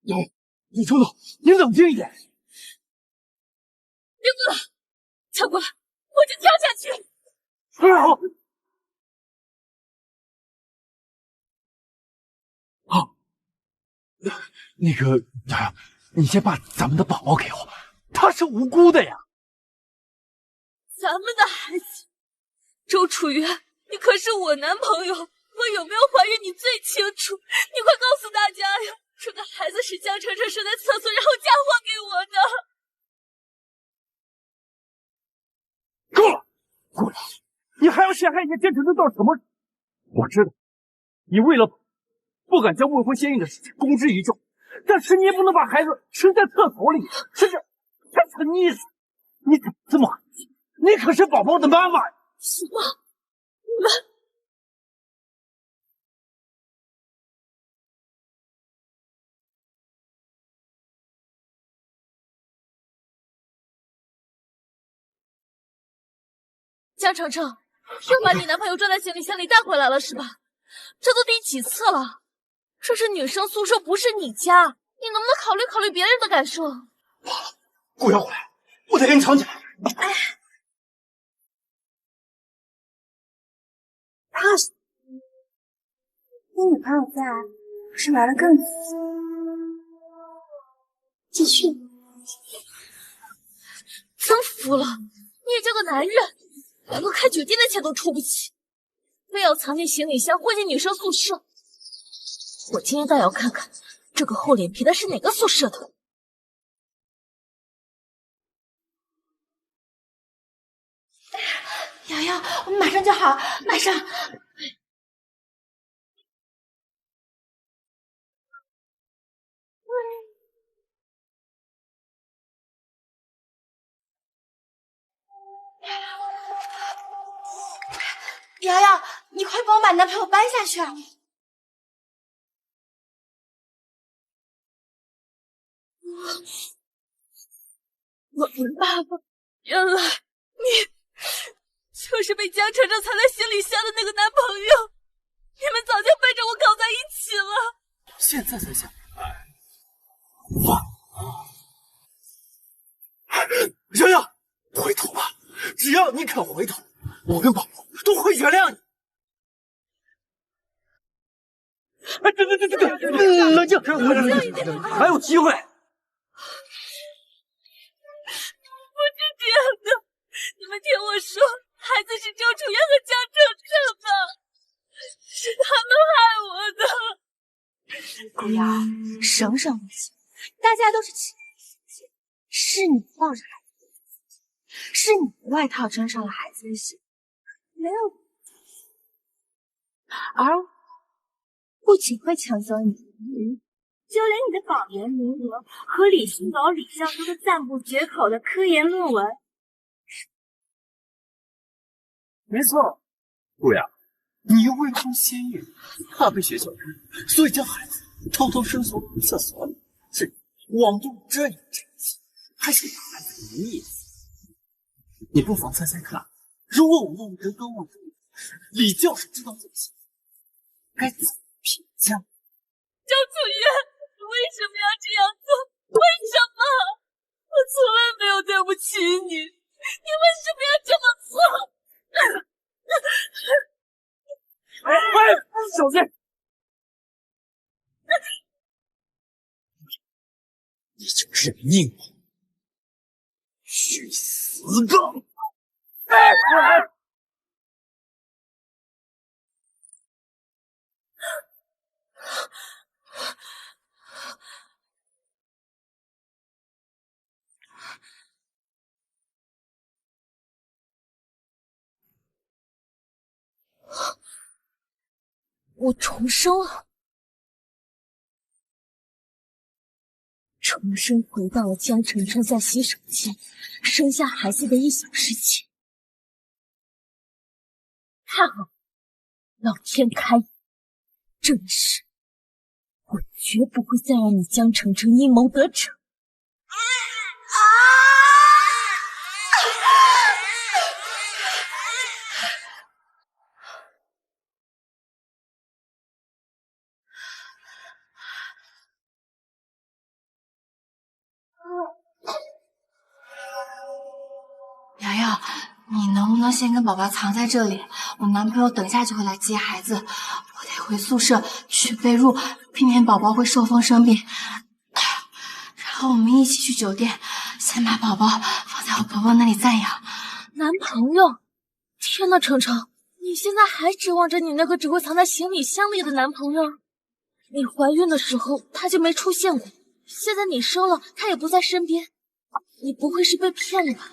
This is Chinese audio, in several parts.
李冲总，您冷静一点。别过来，抢过来，我就跳下去。好。好，那个洋洋，你先把咱们的宝宝给我，他是无辜的呀。咱们的孩子，周楚月，你可是我男朋友，我有没有怀孕你最清楚，你快告诉大家呀！这个孩子是江澄澄生在厕所，然后嫁祸给我的。够了，顾良，你还要陷害叶江澄澄到什么？我知道，你为了不敢将未婚先孕的事情公之于众，但是你也不能把孩子生在厕所里，这什么意思？你怎么这么狠心？你可是宝宝的妈妈呀！什么？你们？江澄澄，又把你男朋友装在行李箱里带回来了是吧？这都第几次了？这是女生宿舍，不是你家，你能不能考虑考虑别人的感受？顾小鬼，我得跟你吵起来。哎，怕什么？你女朋友在，不是来的更急。继续。真服了，你也这个男人，连个开酒店的钱都出不起，非要藏进行李箱混进女生宿舍。我今天倒要看看这个厚脸皮的是哪个宿舍的。瑶瑶，我们马上就好，马上。瑶瑶，你快帮我把男朋友搬下去。我明白了，原来你就是被江澄澄藏在行李箱的那个男朋友，你们早就背着我搞在一起了。现在才想明白。洋洋，回头吧，只要你肯回头，我跟宝宝都会原谅你。哎，对，冷静，还有机会。不是这样的，你们听我说，孩子是周楚月和江澄澄的，是他们害我的。顾瑶，省省力气，大家都是亲人，是你抱着孩子，是你的外套沾上了孩子的血，没有。而我不仅会抢走你的名誉，就连你的保研名额和李新宝、李教授的赞不绝口的科研论文。没错，顾阳，你未婚先孕，怕被学校知，所以将孩子偷偷生锁厕所里，是妄动这样真情，还是拿孩子的意思？你不妨猜猜看，如果我问人跟问李教授知道这些，该怎么评价？周楚月，你为什么要这样做？为什么？我从来没有对不起你，你为什么要这么做？哎，小心！你就认命吧，去死吧！我重生了，重生回到了江澄澄在洗手间生下孩子的1小时前。太好了，老天开眼，这一世我绝不会再让你江澄澄阴谋得逞。瑶瑶，你能不能先跟宝宝藏在这里？我男朋友等下就会来接孩子，我得回宿舍去被褥，避免宝宝会受风生病。然后我们一起去酒店，先把宝宝放在我婆婆那里暂养。男朋友？天呐，程程，你现在还指望着你那个只会藏在行李箱里的男朋友？你怀孕的时候他就没出现过，现在你生了他也不在身边，你不会是被骗了吧？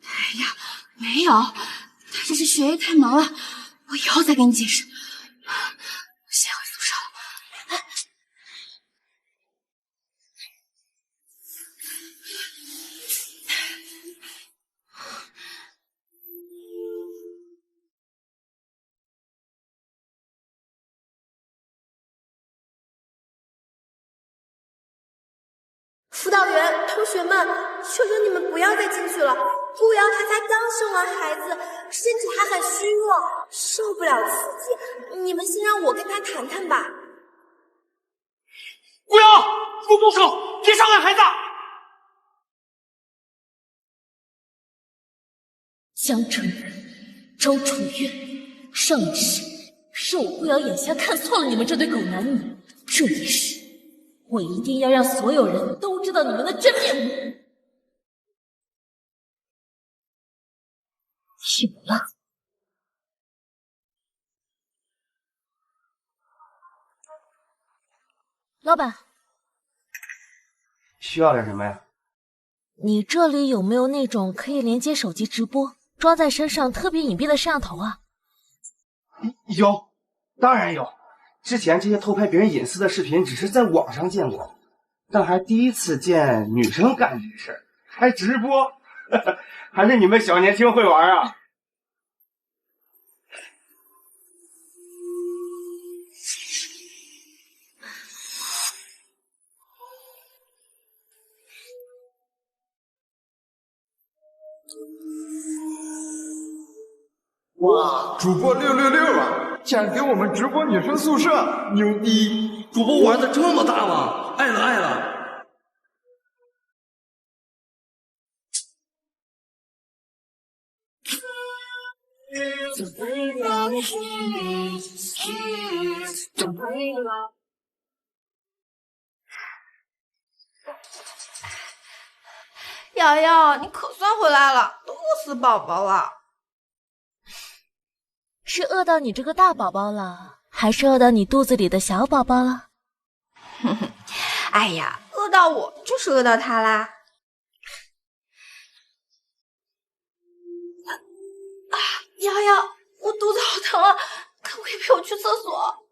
哎呀，没有，他这是学业太忙了，我以后再给你解释。我先回宿舍了。辅导员，同学们，求求你们不要再进去了。顾瑶她才刚生完孩子，身体还很虚弱，受不了刺激。你们先让我跟她谈谈吧。顾瑶，给我动手，别伤害孩子！江澄人、周楚月，上一世是我顾瑶眼下看错了你们这对狗男女，这一世我一定要让所有人都知道你们的真面目。有了。老板，需要点什么呀？你这里有没有那种可以连接手机直播、装在身上特别隐蔽的摄像头啊？有，当然有。之前这些偷拍别人隐私的视频只是在网上见过，但还第一次见女生干这事儿，还直播，还是你们小年轻会玩啊！哇，主播666啊，竟然给我们直播女生宿舍，牛逼！主播玩的这么大吗？爱了爱了。瑶瑶，你可算回来了，都饿死宝宝了。是饿到你这个大宝宝了，还是饿到你肚子里的小宝宝了？哎呀，饿到我就是饿到他啦。瑶瑶，我肚子好疼啊，可不可以陪我去厕所？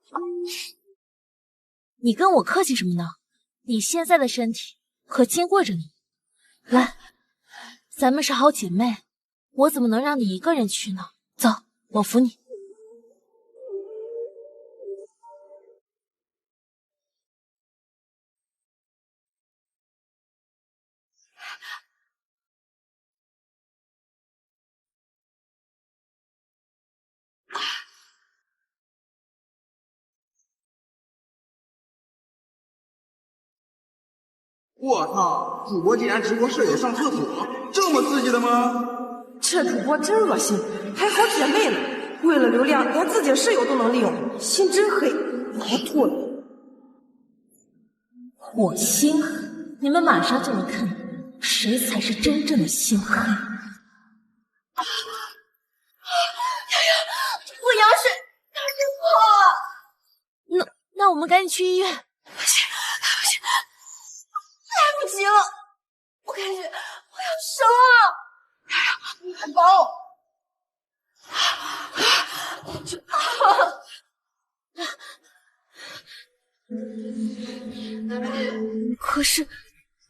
你跟我客气什么呢？你现在的身体可金贵着呢。来，咱们是好姐妹，我怎么能让你一个人去呢？走，我扶你。我操，主播竟然直播舍友上厕所，这么刺激的吗？这主播真恶心，还好姐妹呢，为了流量连自己室友都能利用，心真黑，我要吐了。我心狠，你们马上就能看谁才是真正的心黑。我羊水破，那我们赶紧去医院。来不及了，我感觉我要生了。你快帮我！可是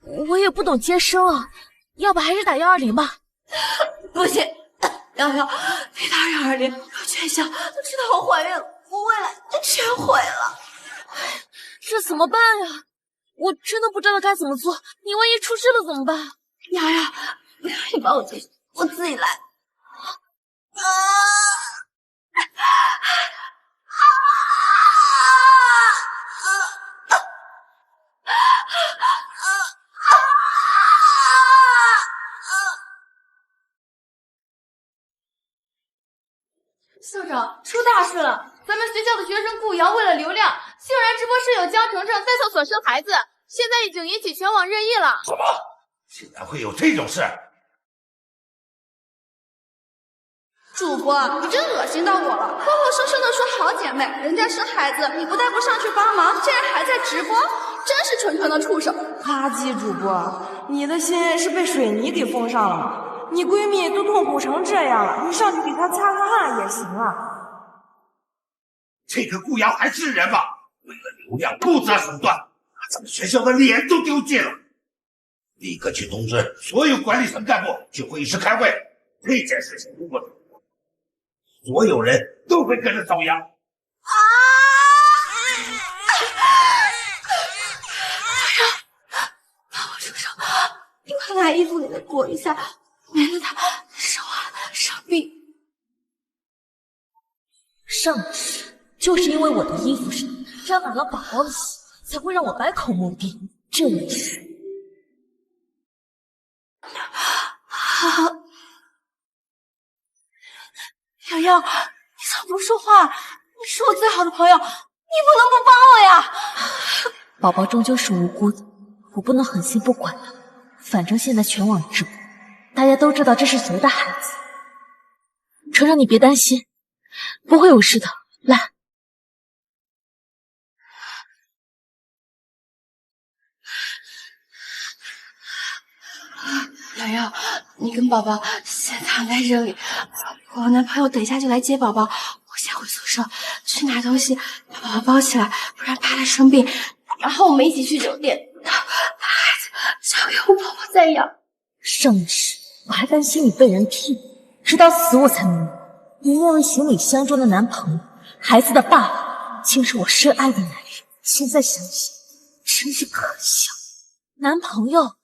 我也不懂接生啊，要不还是打120吧？不行，瑶瑶，别打120，让全校都知道我怀孕了，我未来就全毁了。这怎么办呀？我真的不知道该怎么做，你万一出事了怎么办？瑶瑶，你帮我接，我自己来。处长，出大事了！咱们学校的学生顾瑶为了流量，竟然直播室友江程程在厕所生孩子，现在已经引起全网热议了。什么？竟然会有这种事？主播，你真恶心到我了！口口声声的说好姐妹，人家生孩子你不但不上去帮忙，竟然还在直播，真是纯纯的畜生！垃圾主播，你的心是被水泥给封上了吗？你闺蜜都痛苦成这样了，你上去给她擦擦汗也行啊。这个顾瑶还是人吗？为了流量不择手段，把咱们学校的脸都丢尽了！立刻去通知所有管理层干部去会议室开会。这件事情如果所有人都会跟着遭殃。帮我出手，你快拿衣服给他裹一下，免得他手伤病。上次就是因为我的衣服上沾满了宝宝的血，才会让我百口莫辩。这一次，瑶瑶，你怎么不说话？你是我最好的朋友，你不能不帮我呀！宝宝终究是无辜的，我不能狠心不管他。反正现在全网直播，大家都知道这是谁的孩子。程程，你别担心，不会有事的。来，瑶瑶，你跟宝宝先躺在这里，我男朋友等一下就来接宝宝。我先回宿舍去拿东西，把宝宝包起来，不然怕他生病。然后我们一起去酒店，把孩子交给我宝宝再养。上次我还担心你被人骗，直到死我才明白，你那位行李箱中的男朋友，孩子的爸爸，竟是我深爱的男人。现在想想，真是可笑。男朋友，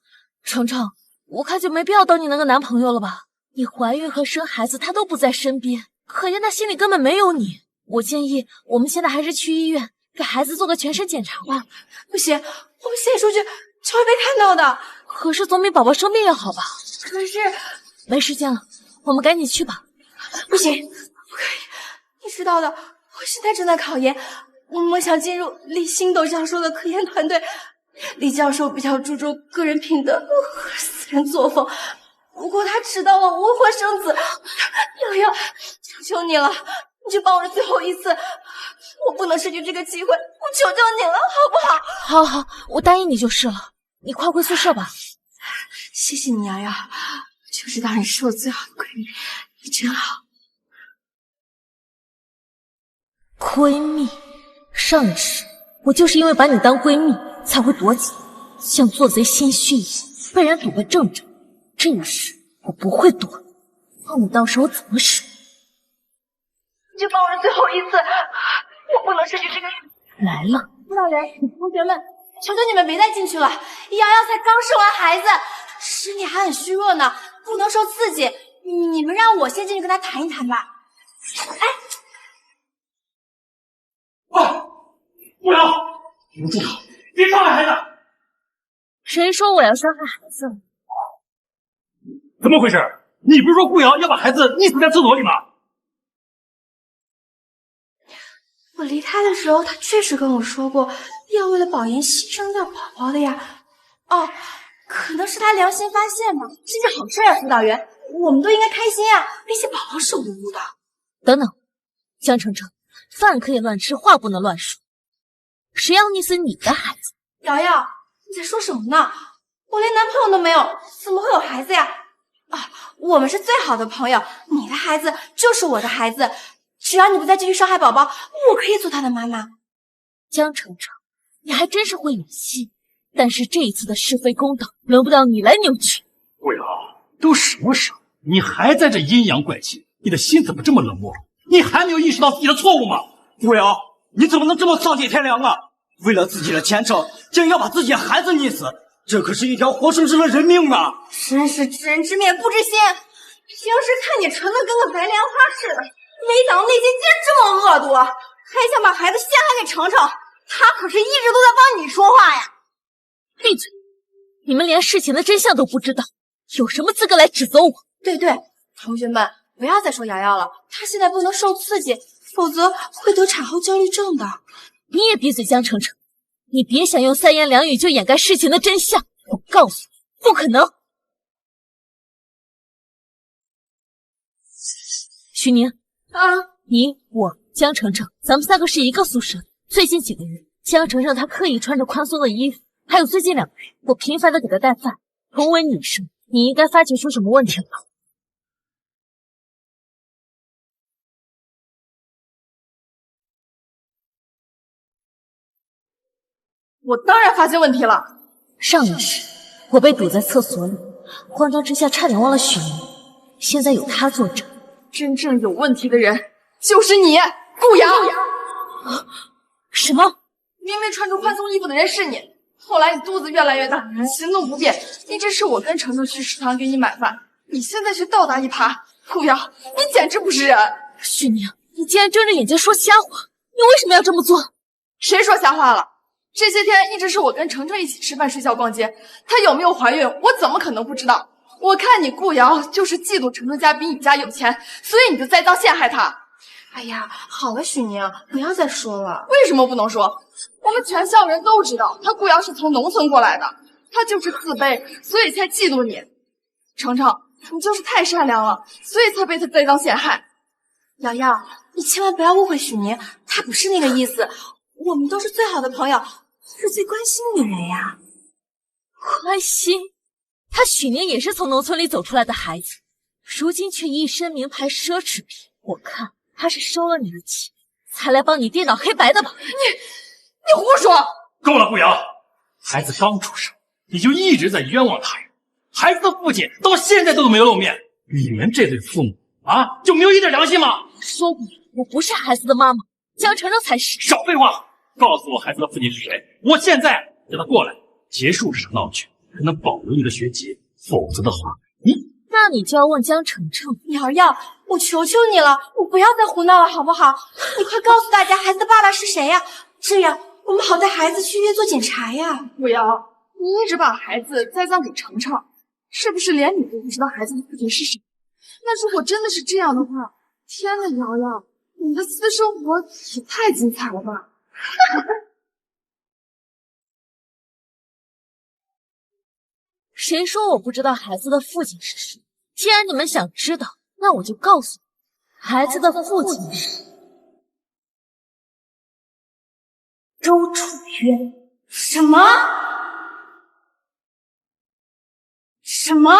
程程，我看就没必要当你那个男朋友了吧？你怀孕和生孩子他都不在身边，可见他心里根本没有你。我建议我们现在还是去医院给孩子做个全身检查吧。不行，我们现在出去就会被看到的。可是总比宝宝生病要好吧？可是没时间了，我们赶紧去吧。不行，不可以，你知道的，我现在正在考研，我想进入李星斗教授的科研团队。李教授比较注重个人品德和私人作风，如果他知道我未婚生子，瑶瑶，求求你了，你就帮我这最后一次，我不能失去这个机会，我求求你了，好不好？好，我答应你就是了。你快回宿舍吧。谢谢你，瑶瑶，我就知道你是我最好的闺蜜，你真好。闺蜜，上次我就是因为把你当闺蜜，才会躲起来，像做贼心虚一样，被人堵个正着。这一事我不会躲，看你到时候怎么使。你就帮我这最后一次，我不能失去这个机会。来了，辅导员，同学们，求求你们别再进去了。瑶瑶才刚生完孩子，身体还很虚弱呢，不能受刺激。你们让我先进去跟她谈一谈吧。顾瑶，你们住手，别伤害孩子！谁说我要伤害孩子了？怎么回事？你不是说顾瑶要把孩子溺死在厕所里吗？我离开的时候，他确实跟我说过，要为了保研牺牲掉宝宝的呀。哦，可能是他良心发现吧，这是好事啊，辅导员，我们都应该开心啊，毕竟宝宝是无辜的。等等，江程程，饭可以乱吃，话不能乱说。谁要溺死你的孩子？瑶瑶，你在说什么呢？我连男朋友都没有，怎么会有孩子呀？啊，我们是最好的朋友，你的孩子就是我的孩子，只要你不再继续伤害宝宝，我可以做他的妈妈。江程程，你还真是会演戏，但是这一次的是非公道，轮不到你来扭曲。顾瑶，都什么时候，你还在这阴阳怪气？你的心怎么这么冷漠？你还没有意识到自己的错误吗？顾瑶，你怎么能这么丧尽天良啊？为了自己的前程，竟然要把自己的孩子溺死，这可是一条活生生的人命啊！真是知人知面不知心，平时看你纯的跟个白莲花似的，没想到内心竟然这么恶毒，还想把孩子陷害给程程，他可是一直都在帮你说话呀！闭嘴！你们连事情的真相都不知道，有什么资格来指责我？对，同学们，不要再说瑶瑶了，她现在不能受刺激，否则会得产后焦虑症的。你也闭嘴，江澄澄，你别想用三言两语就掩盖事情的真相。我告诉你，不可能。徐宁啊，你、我、江澄澄，咱们3个是一个宿舍的。最近几个月，江澄澄她刻意穿着宽松的衣服，还有最近2个月，我频繁的给她带饭。同为女生，你应该发觉出什么问题了吧？我当然发现问题了。上午时，我被堵在厕所里，慌张之下差点忘了许宁。现在有他作证，真正有问题的人就是你，顾瑶。什么？明明穿着宽松衣服的人是你，后来你肚子越来越大，行动不便，一直是我跟程程去食堂给你买饭，你现在却倒打一耙。顾瑶，你简直不是人！许宁，你竟然睁着眼睛说瞎话，你为什么要这么做？谁说瞎话了？这些天一直是我跟程程一起吃饭、睡觉、逛街，她有没有怀孕，我怎么可能不知道？我看你顾瑶就是嫉妒程程家比你家有钱，所以你就栽赃陷害她。哎呀，好了，许宁，不要再说了。为什么不能说？我们全校人都知道，她顾瑶是从农村过来的，她就是自卑，所以才嫉妒你。程程，你就是太善良了，所以才被她栽赃陷害。瑶瑶，你千万不要误会许宁，他不是那个意思，我们都是最好的朋友，是最关心你的呀。关心？他许宁也是从农村里走出来的孩子，如今却一身名牌奢侈品，我看他是收了你的钱，才来帮你颠倒黑白的吧？你胡说！够了，顾瑶，孩子刚出生，你就一直在冤枉他人，孩子的父亲到现在都没有露面，你们这对父母啊，就没有一点良心吗？说过我不是孩子的妈妈，江澄澄才是。少废话，告诉我孩子的父亲是谁，我现在让他过来结束这场闹剧，才能保留你的学籍，否则的话，那你就要问江澄澄。瑶瑶，我求求你了，你不要再胡闹了，好不好？你快告诉大家孩子的爸爸是谁呀，这样我们好带孩子去医院做检查呀。顾瑶，你一直把孩子栽赃给程程，是不是连你都不知道孩子的父亲是谁？那如果真的是这样的话，天呐，瑶瑶，你的私生活也太精彩了吧！谁说我不知道孩子的父亲是谁？既然你们想知道，那我就告诉你，孩子的父亲是周楚渊。什么？什么？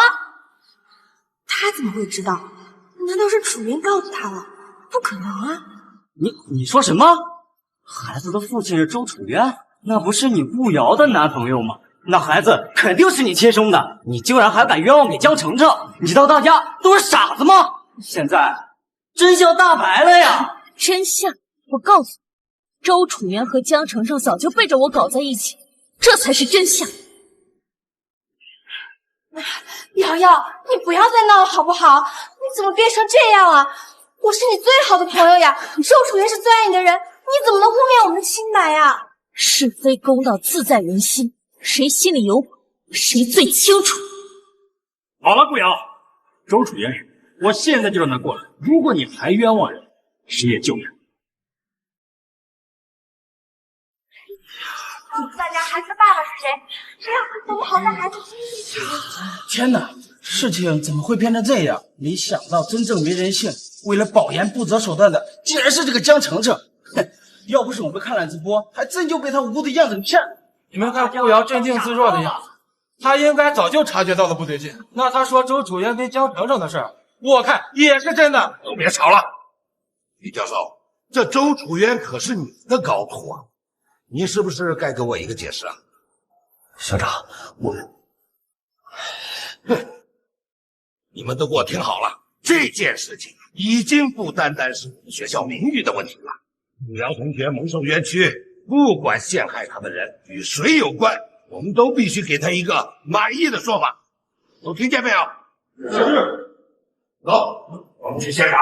他怎么会知道？难道是楚渊告诉他了？不可能啊！你说什么？孩子的父亲是周楚渊？那不是你顾瑶的男朋友吗？那孩子肯定是你亲生的，你竟然还敢冤枉给江澄澄，你当大家都是傻子吗？现在真相大白了呀！真相，我告诉你，周楚渊和江澄澄早就背着我搞在一起，这才是真相。瑶瑶，你不要再闹了好不好？你怎么变成这样了？我是你最好的朋友呀，周楚渊是最爱你的人，你怎么能污蔑我们的清白呀？是非公道自在人心，谁心里有苦，谁最清楚。好了，顾瑶，周楚渊，我现在就让他过来。如果你还冤枉人，谁也救不了。告诉大家孩子的爸爸是谁，这样我们好带孩子去医院。天哪，事情怎么会变成这样？没想到真正没人性，为了保研不择手段的，竟然是这个江澄澄。哼，要不是我们看了直播，还真就被他无辜的样子给骗了。你们看顾瑶镇定自若的样子，他应该早就察觉到了不对劲。那他说周楚渊跟江澄澄的事儿，我看也是真的。都别吵了，李教授，这周楚渊可是你的高徒啊，你是不是该给我一个解释啊？校长，我你们都给我听好了，这件事情已经不单单是我们学校名誉的问题了。顾瑶同学蒙受冤屈，不管陷害他的人与谁有关，我们都必须给他一个满意的说法。都听见没有？是。走，我们去现场。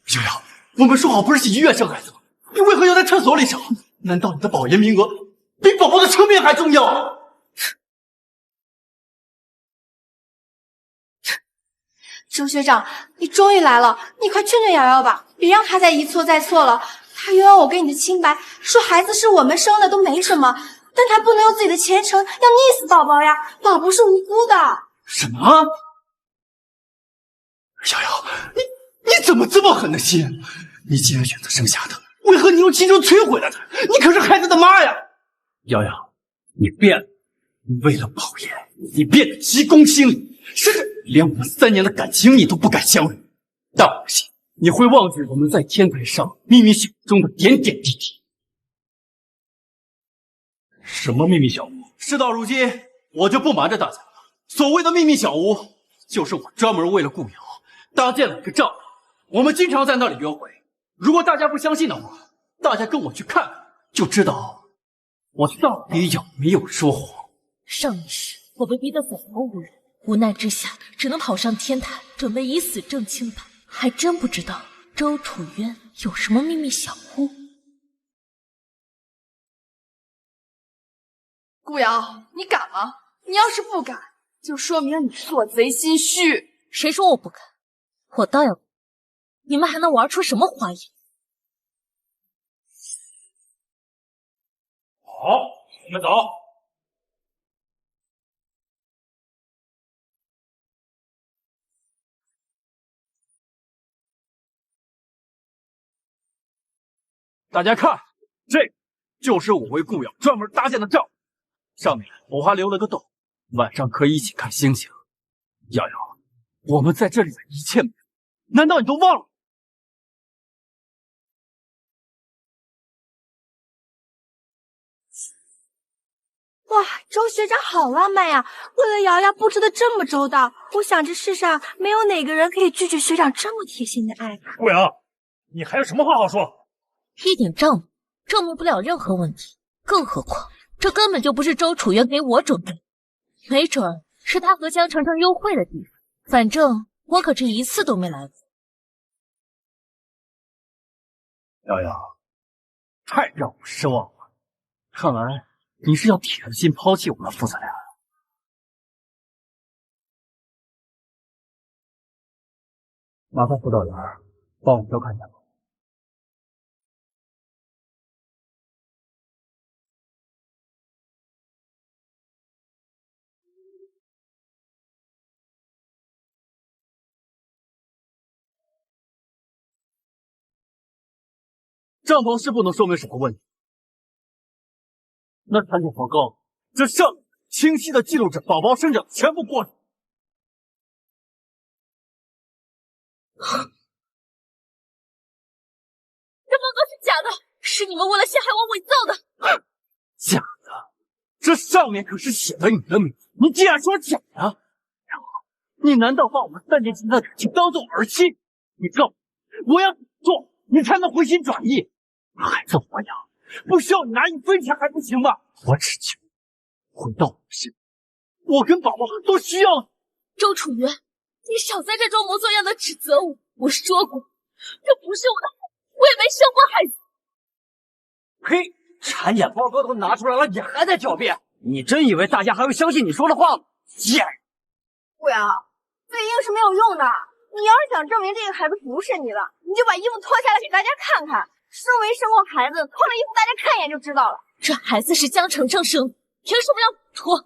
小瑶，我们说好不是去医院生孩子吗？你为何要在厕所里生？难道你的保研名额比宝宝的生命还重要？周学长，你终于来了，你快劝劝瑶瑶吧，别让她再一错再错了。她冤枉我给你的清白，说孩子是我们生的都没什么，但她不能用自己的前程要溺死宝宝呀，宝宝是无辜的。什么？瑶瑶，你怎么这么狠的心？你既然选择生下他，为何你用青春摧毁了他？你可是孩子的妈呀！瑶瑶，你变了，为了宝岩，你变得急功近利，甚至连我们3年的感情你都不敢相认。但我不信你会忘记我们在天台上秘密小屋中的点点滴滴。什么秘密小屋？事到如今，我就不瞒着大家了。所谓的秘密小屋，就是我专门为了顾瑶搭建了一个帐篷，我们经常在那里约会。如果大家不相信的话，大家跟我去看看，就知道我到底有没有说谎。上一世我被逼得走投无人，无奈之下只能跑上天台，准备以死证清白。还真不知道周楚渊有什么秘密小屋。顾瑶，你敢吗？你要是不敢，就说明你做贼心虚。谁说我不敢？我倒要看你们还能玩出什么花样。好，我们走。大家看，这就是我为顾瑶专门搭建的帐，上面我还留了个洞，晚上可以一起看星星。瑶瑶，我们在这里的一切美好，难道你都忘了？哇，周学长好浪漫呀！为了瑶瑶布置的这么周到，我想这世上没有哪个人可以拒绝学长这么贴心的爱吧。顾瑶，你还有什么话好说？一顶帐篷证明不了任何问题，更何况这根本就不是周楚渊给我准备，没准儿是他和江澄澄幽会的地方。反正我可是一次都没来过。瑶瑶，太让我失望了，看来你是要铁了心抛弃我们父子俩。麻烦辅导员帮我调看一下吧。帐篷是不能说明什么问题，那产检报告这上面清晰的记录着宝宝生长全部过程。这报告是假的，是你们为了陷害我伪造的。假的？这上面可是写了你的名字，你竟然说假的？然后你难道把我们3年前的感情当做儿戏？你告诉我要怎么做，你才能回心转意？孩子我养，不需要你拿1分钱还不行吗？我只求回到我身边，我跟宝宝都需要你。周楚渊，你少在这装模作样的指责我。我说过，这不是我的孩子，我也没生过孩子。嘿，产检报告都拿出来了，你还在狡辩？你真以为大家还会相信你说的话吗？贱人！顾瑶，嘴硬是没有用的。你要是想证明这个孩子不是你的，你就把衣服脱下来给大家看看。身为生过孩子，脱了衣服大家看一眼就知道了。这孩子是江澄澄生的，凭什么让我脱？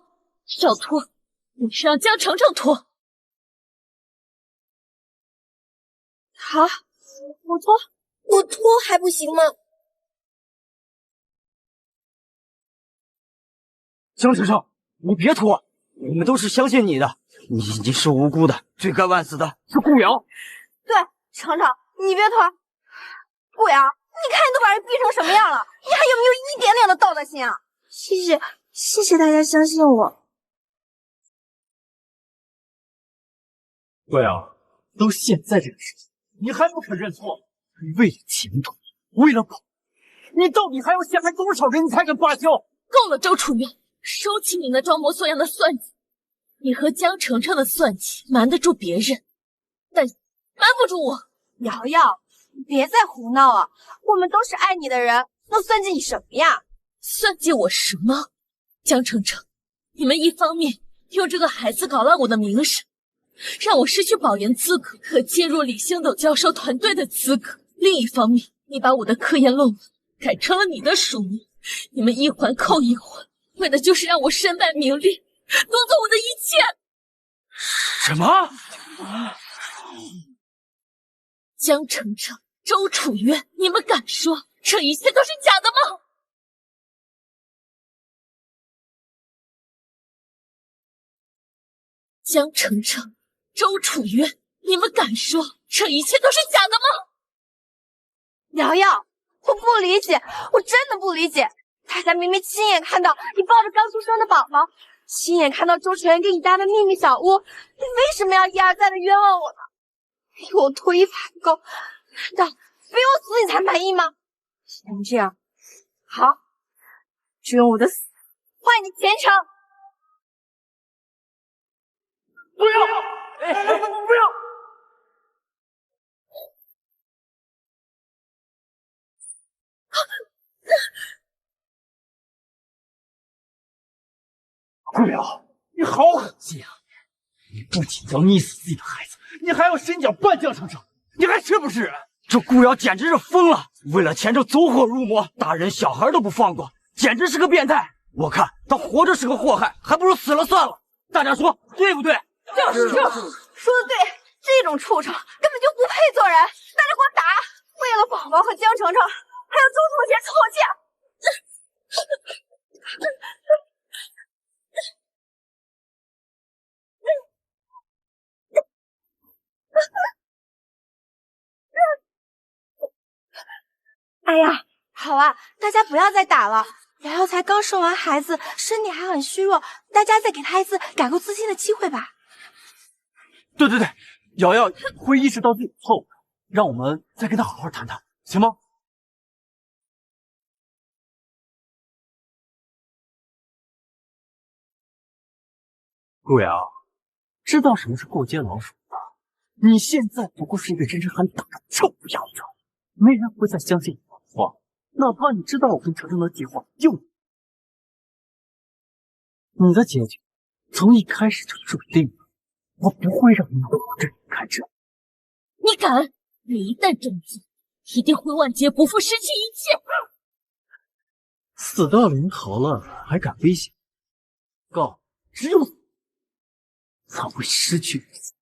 要脱，你是让江澄澄脱。好，我脱，我脱还不行吗？江澄澄，你别脱，我们都是相信你的，你是无辜的，罪该万死的是顾瑶。对，程程，你别脱。顾瑶，你看你都把人逼成什么样了，你还有没有一点点的道德心啊？谢谢大家相信我。顾瑶，都现在这个时间，你还不肯认错？为了前途，为了宝，你到底还要陷害多少人，你才肯罢休？够了，周楚渊，收起你那装模作样的算计。你和江澄澄的算计瞒得住别人，但瞒不住我。瑶瑶，你别再胡闹了，我们都是爱你的人，能算计你什么呀？算计我什么？江澄澄，你们一方面用这个孩子搞烂我的名声，让我失去保研资格和接入李星斗教授团队的资格。另一方面，你把我的科研论文改成了你的署名，你们一环扣一环，为的就是让我身败名裂，夺走我的一切。什么？江澄澄、周楚渊，你们敢说这一切都是假的吗？江澄澄、周楚渊，你们敢说这一切都是假的吗？瑶瑶，我不理解，我真的不理解。大家明明亲眼看到你抱着刚出生的宝宝，亲眼看到周楚渊给你搭的秘密小屋，你为什么要一而再的冤枉我呢？以我脱衣法不够，难道非我死你才满意吗？既然这样，好，就用我的死换你前程。不要！不要！顾瑶，你好狠心啊！你不仅要溺死自己的孩子，你还要伸脚绊江澄澄，你还是不是人？这顾瑶简直是疯了！为了钱就走火入魔，大人小孩都不放过，简直是个变态！我看他活着是个祸害，还不如死了算了。大家说对不对？就是说的对，这种畜生根本就不配做人！大家给我打！为了宝宝和江澄澄，还有周楚贤凑价！哎呀，好了，大家不要再打了。瑶瑶才刚生完孩子，身体还很虚弱，大家再给她一次改过自新的机会吧。对，瑶瑶会意识到自己的错误，让我们再跟她好好谈谈，行吗？顾瑶，知道什么是过街老鼠吗？你现在不过是一个人人喊打的臭不要脸，没人会再相信你的话。哪怕你知道我跟程程的计划有你的结局，从一开始就注定了。我不会让你活着离开这里。你敢？你一旦这么做，一定会万劫不复，失去一切。死到临头了还敢威胁？告只有死才会失去一切。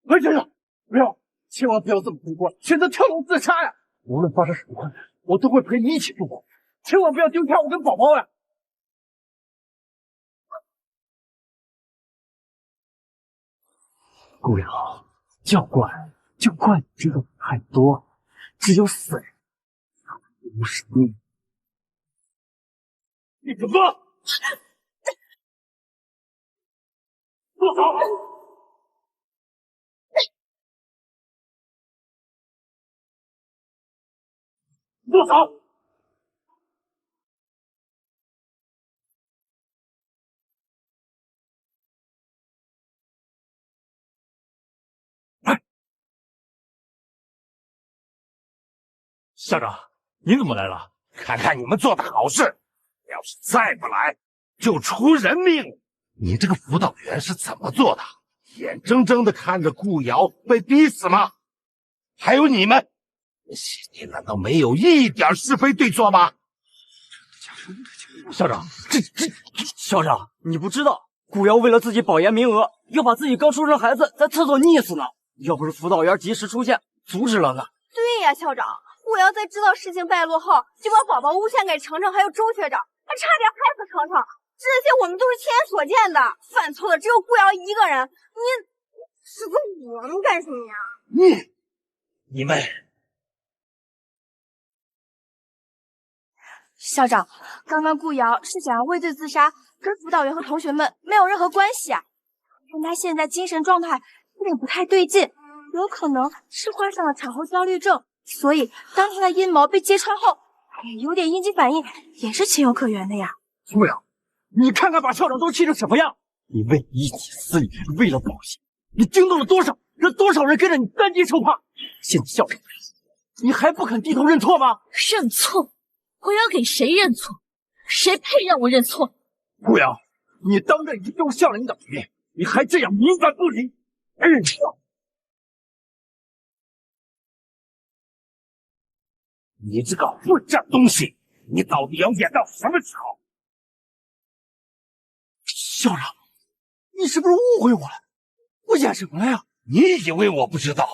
哎呀，不要！千万不要这么悲观，选择跳楼自杀呀！无论发生什么困难，我都会陪你一起度过。千万不要丢下我跟宝宝呀！顾瑶，教官就怪你知道的太多，只有死人才会无视你。你怎么？住手！住手！校长，您怎么来了？看看你们做的好事，要是再不来，就出人命。你这个辅导员是怎么做的？眼睁睁的看着顾瑶被逼死吗？还有你们，心里难道没有一点是非对错吗？校长，校长，你不知道，顾瑶为了自己保研名额，要把自己刚出生的孩子在厕所溺死呢。要不是辅导员及时出现，阻止了呢。对呀，校长，顾瑶在知道事情败露后，就把宝宝诬陷给程程还有周学长，还差点害死程程。这些我们都是亲眼所见的，犯错的只有顾瑶一个人。你指责我们干什么呀？你们。校长，刚刚顾瑶是想要畏罪自杀，跟辅导员和同学们没有任何关系啊。但他现在精神状态有点不太对劲，有可能是患上了产后焦虑症，所以当他的阴谋被揭穿后，有点应激反应，也是情有可原的呀。顾瑶，你看看把校长都气成什么样！你为一己私利，为了保险，你惊动了多少，让多少人跟着你担惊受怕。现在校长，你还不肯低头认错吗？认错？我要给谁认错？谁配让我认错？顾瑶，你当着一众校领导的面，你还这样冥顽不灵！你这个混账东西，你到底要演到什么时候？校长，你是不是误会我了？我演什么了呀？你以为我不知道？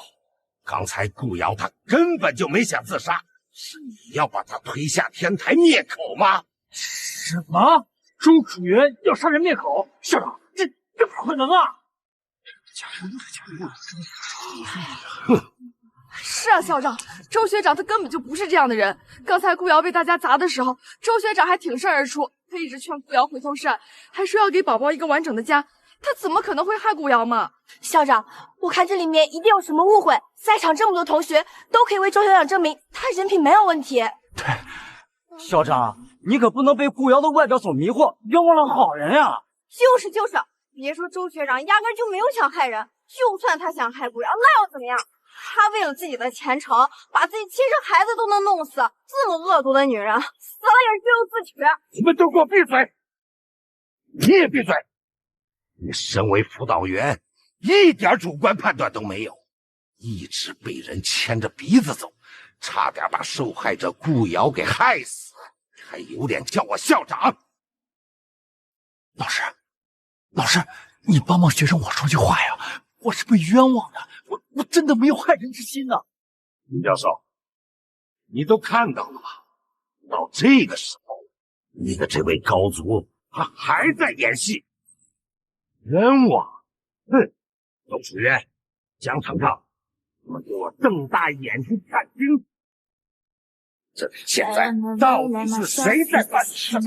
刚才顾瑶她根本就没想自杀，是你要把她推下天台灭口吗？什么？周楚元要杀人灭口？校长，这不可能啊！是啊，校长，周学长他根本就不是这样的人。刚才顾瑶被大家砸的时候，周学长还挺身而出，他一直劝顾瑶回头是岸，还说要给宝宝一个完整的家。他怎么可能会害顾瑶嘛？校长，我看这里面一定有什么误会，在场这么多同学都可以为周学长证明他人品没有问题。校长，你可不能被顾瑶的外表所迷惑，冤枉了好人呀！就是，别说周学长压根就没有想害人，就算他想害顾瑶，那又怎么样？他为了自己的前程，把自己亲生孩子都能弄死，这么恶毒的女人，死了也是咎由自取。你们都给我闭嘴！你也闭嘴！你身为辅导员，一点主观判断都没有，一直被人牵着鼻子走，差点把受害者顾瑶给害死，还有脸叫我校长？老师，你帮帮学生我说句话呀！我是被冤枉的，我真的没有害人之心呐。林教授，你都看到了吧？到这个时候，你的这位高足他还在演戏，冤枉！哼！周楚元、江程程，你们给我瞪大眼睛看清！这现在到底是谁在办是非？